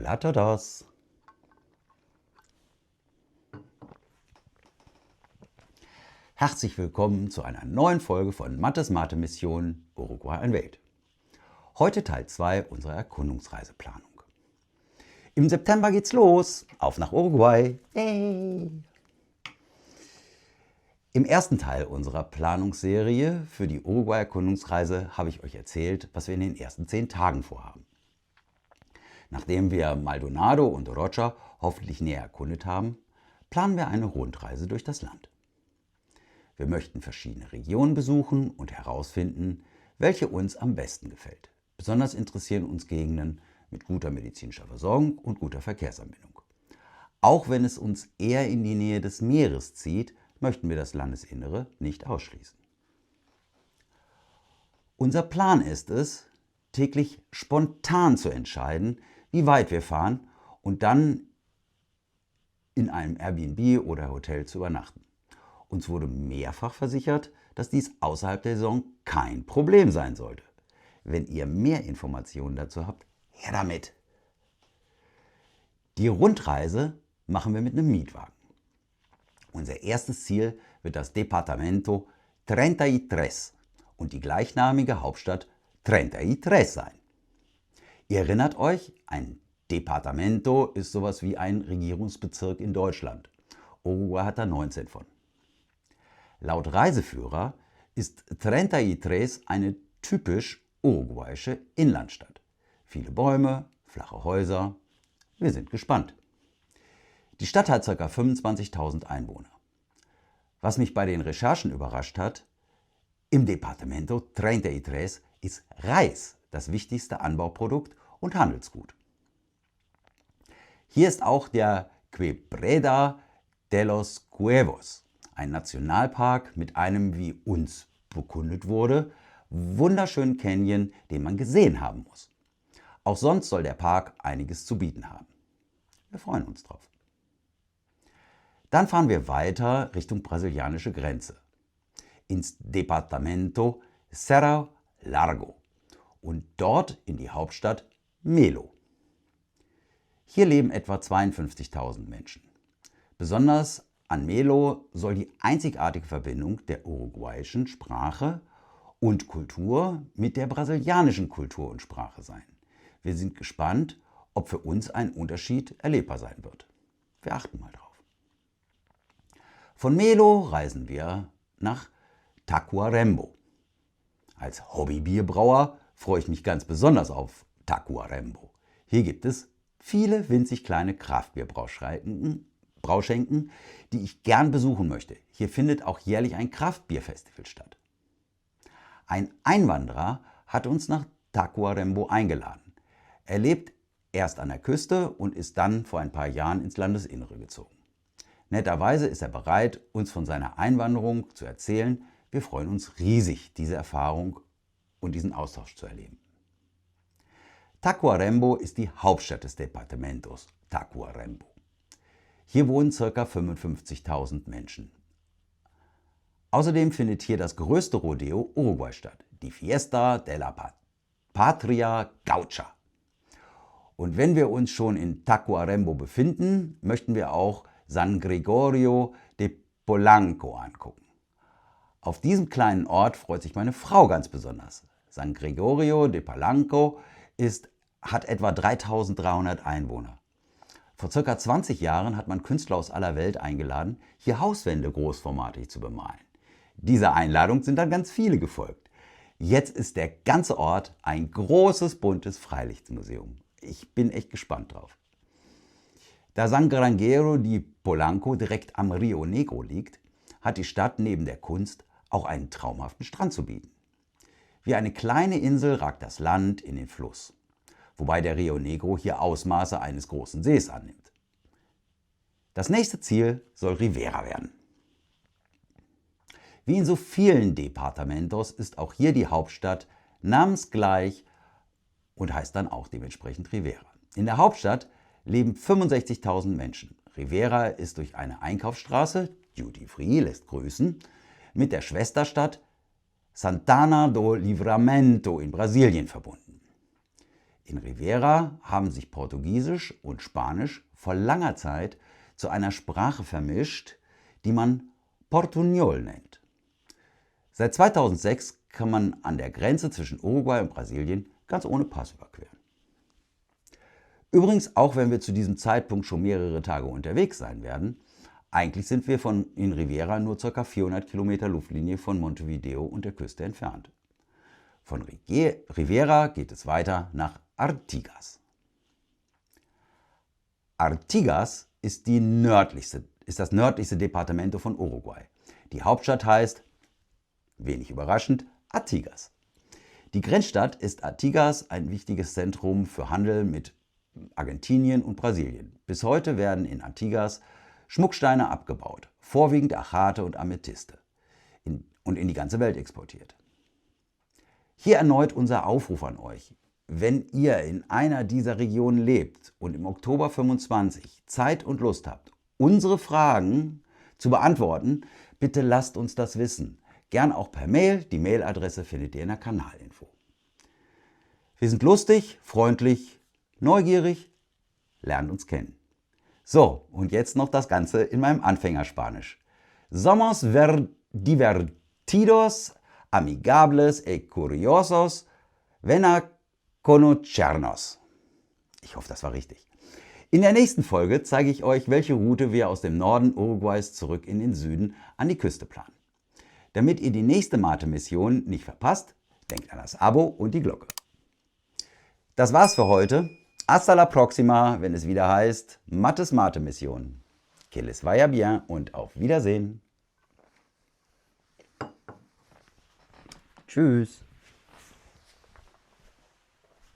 Hola a todos! Herzlich willkommen zu einer neuen Folge von Mattes Mathe-Mission Uruguay ein Welt. Heute Teil 2 unserer Erkundungsreiseplanung. Im September geht's los, auf nach Uruguay! Yay! Im ersten Teil unserer Planungsserie für die Uruguay-Erkundungsreise habe ich euch erzählt, was wir in den ersten 10 Tagen vorhaben. Nachdem wir Maldonado und Rocha hoffentlich näher erkundet haben, planen wir eine Rundreise durch das Land. Wir möchten verschiedene Regionen besuchen und herausfinden, welche uns am besten gefällt. Besonders interessieren uns Gegenden mit guter medizinischer Versorgung und guter Verkehrsanbindung. Auch wenn es uns eher in die Nähe des Meeres zieht, möchten wir das Landesinnere nicht ausschließen. Unser Plan ist es, täglich spontan zu entscheiden, wie weit wir fahren und dann in einem Airbnb oder Hotel zu übernachten. Uns wurde mehrfach versichert, dass dies außerhalb der Saison kein Problem sein sollte. Wenn ihr mehr Informationen dazu habt, her damit! Die Rundreise machen wir mit einem Mietwagen. Unser erstes Ziel wird das Departamento 33 und die gleichnamige Hauptstadt 33 sein. Ihr erinnert euch, ein Departamento ist sowas wie ein Regierungsbezirk in Deutschland. Uruguay hat da 19 von. Laut Reiseführer ist 33 eine typisch uruguayische Inlandstadt. Viele Bäume, flache Häuser. Wir sind gespannt. Die Stadt hat ca. 25.000 Einwohner. Was mich bei den Recherchen überrascht hat, im Departamento 33 ist Reis das wichtigste Anbauprodukt und Handelsgut. Hier ist auch der Quebrada de los Cuervos, ein Nationalpark mit einem, wie uns bekundet wurde, wunderschönen Canyon, den man gesehen haben muss. Auch sonst soll der Park einiges zu bieten haben. Wir freuen uns drauf. Dann fahren wir weiter Richtung brasilianische Grenze, ins Departamento Cerro Largo und dort in die Hauptstadt Melo. Hier leben etwa 52.000 Menschen. Besonders an Melo soll die einzigartige Verbindung der uruguayischen Sprache und Kultur mit der brasilianischen Kultur und Sprache sein. Wir sind gespannt, ob für uns ein Unterschied erlebbar sein wird. Wir achten mal drauf. Von Melo reisen wir nach Tacuarembó. Als Hobbybierbrauer freue ich mich ganz besonders auf Tacuarembó. Hier gibt es viele winzig kleine Kraftbierbrauschenken, die ich gern besuchen möchte. Hier findet auch jährlich ein Kraftbierfestival statt. Ein Einwanderer hat uns nach Tacuarembó eingeladen. Er lebt erst an der Küste und ist dann vor ein paar Jahren ins Landesinnere gezogen. Netterweise ist er bereit, uns von seiner Einwanderung zu erzählen. Wir freuen uns riesig, diese Erfahrung und diesen Austausch zu erleben. Tacuarembó ist die Hauptstadt des Departamentos Tacuarembó. Hier wohnen ca. 55.000 Menschen. Außerdem findet hier das größte Rodeo Uruguay statt, die Fiesta de la Patria Gaucha. Und wenn wir uns schon in Tacuarembó befinden, möchten wir auch San Gregorio de Polanco angucken. Auf diesem kleinen Ort freut sich meine Frau ganz besonders. San Gregorio de Polanco hat etwa 3.300 Einwohner. Vor ca. 20 Jahren hat man Künstler aus aller Welt eingeladen, hier Hauswände großformatig zu bemalen. Dieser Einladung sind dann ganz viele gefolgt. Jetzt ist der ganze Ort ein großes, buntes Freilichtmuseum. Ich bin echt gespannt drauf. Da San Gregorio de Polanco direkt am Rio Negro liegt, hat die Stadt neben der Kunst auch einen traumhaften Strand zu bieten. Wie eine kleine Insel ragt das Land in den Fluss, wobei der Rio Negro hier Ausmaße eines großen Sees annimmt. Das nächste Ziel soll Rivera werden. Wie in so vielen Departamentos ist auch hier die Hauptstadt namensgleich und heißt dann auch dementsprechend Rivera. In der Hauptstadt leben 65.000 Menschen. Rivera ist durch eine Einkaufsstraße, Duty Free lässt grüßen, mit der Schwesterstadt Santana do Livramento in Brasilien verbunden. In Rivera haben sich Portugiesisch und Spanisch vor langer Zeit zu einer Sprache vermischt, die man Portuñol nennt. Seit 2006 kann man an der Grenze zwischen Uruguay und Brasilien ganz ohne Pass überqueren. Übrigens, auch wenn wir zu diesem Zeitpunkt schon mehrere Tage unterwegs sein werden, eigentlich sind wir in Rivera nur ca. 400 Kilometer Luftlinie von Montevideo und der Küste entfernt. Von Rivera geht es weiter nach Artigas. Artigas ist das nördlichste Departamento von Uruguay. Die Hauptstadt heißt, wenig überraschend, Artigas. Die Grenzstadt ist Artigas ein wichtiges Zentrum für Handel mit Argentinien und Brasilien. Bis heute werden in Artigas Schmucksteine abgebaut, vorwiegend Achate und Amethyste, und in die ganze Welt exportiert. Hier erneut unser Aufruf an euch. Wenn ihr in einer dieser Regionen lebt und im Oktober 25 Zeit und Lust habt, unsere Fragen zu beantworten, bitte lasst uns das wissen. Gern auch per Mail. Die Mailadresse findet ihr in der Kanalinfo. Wir sind lustig, freundlich, neugierig, lernt uns kennen. So, und jetzt noch das Ganze in meinem Anfängerspanisch. Somos divertidos, amigables y curiosos, ven a conocernos. Ich hoffe, das war richtig. In der nächsten Folge zeige ich euch, welche Route wir aus dem Norden Uruguays zurück in den Süden an die Küste planen. Damit ihr die nächste Mate-Mission nicht verpasst, denkt an das Abo und die Glocke. Das war's für heute. Hasta la próxima, wenn es wieder heißt Mates Mate-Mission. Que les vaya bien und auf Wiedersehen. Tschüss.